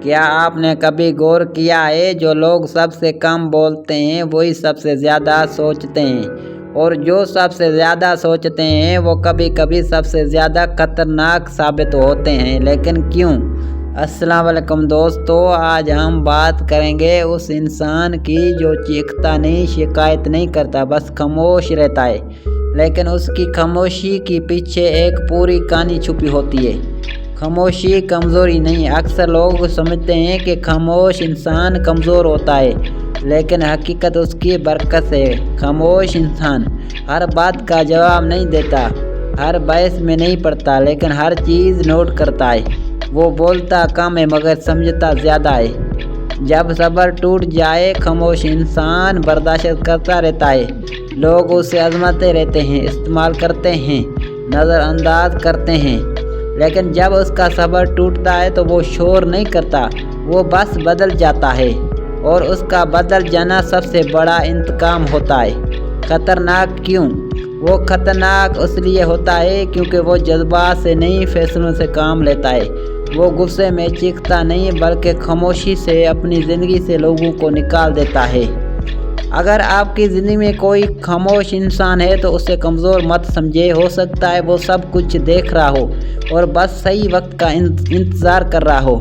کیا آپ نے کبھی غور کیا ہے جو لوگ سب سے کم بولتے ہیں وہی سب سے زیادہ سوچتے ہیں، اور جو سب سے زیادہ سوچتے ہیں وہ کبھی کبھی سب سے زیادہ خطرناک ثابت ہوتے ہیں، لیکن کیوں؟ السلام علیکم دوستو، آج ہم بات کریں گے اس انسان کی جو چیختا نہیں، شکایت نہیں کرتا، بس خاموش رہتا ہے، لیکن اس کی خاموشی کے پیچھے ایک پوری کہانی چھپی ہوتی ہے۔ خاموشی کمزوری نہیں۔ اکثر لوگ سمجھتے ہیں کہ خاموش انسان کمزور ہوتا ہے، لیکن حقیقت اس کی برعکس ہے۔ خاموش انسان ہر بات کا جواب نہیں دیتا، ہر بحث میں نہیں پڑتا، لیکن ہر چیز نوٹ کرتا ہے۔ وہ بولتا کم ہے مگر سمجھتا زیادہ ہے۔ جب صبر ٹوٹ جائے، خاموش انسان برداشت کرتا رہتا ہے۔ لوگ اسے آزماتے رہتے ہیں، استعمال کرتے ہیں، نظر انداز کرتے ہیں، لیکن جب اس کا صبر ٹوٹتا ہے تو وہ شور نہیں کرتا، وہ بس بدل جاتا ہے، اور اس کا بدل جانا سب سے بڑا انتقام ہوتا ہے۔ خطرناک کیوں؟ وہ خطرناک اس لیے ہوتا ہے کیونکہ وہ جذبات سے نہیں، فیصلوں سے کام لیتا ہے۔ وہ غصے میں چیختا نہیں بلکہ خاموشی سے اپنی زندگی سے لوگوں کو نکال دیتا ہے۔ اگر آپ کی زندگی میں کوئی خاموش انسان ہے تو اسے کمزور مت سمجھے۔ ہو سکتا ہے وہ سب کچھ دیکھ رہا ہو اور بس صحیح وقت کا انتظار کر رہا ہو۔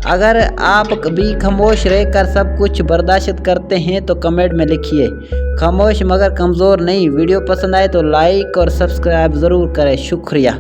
اگر آپ بھی خاموش رہ کر سب کچھ برداشت کرتے ہیں تو کمنٹ میں لکھیے خاموش مگر کمزور نہیں۔ ویڈیو پسند آئے تو لائک اور سبسکرائب ضرور کریں۔ شکریہ۔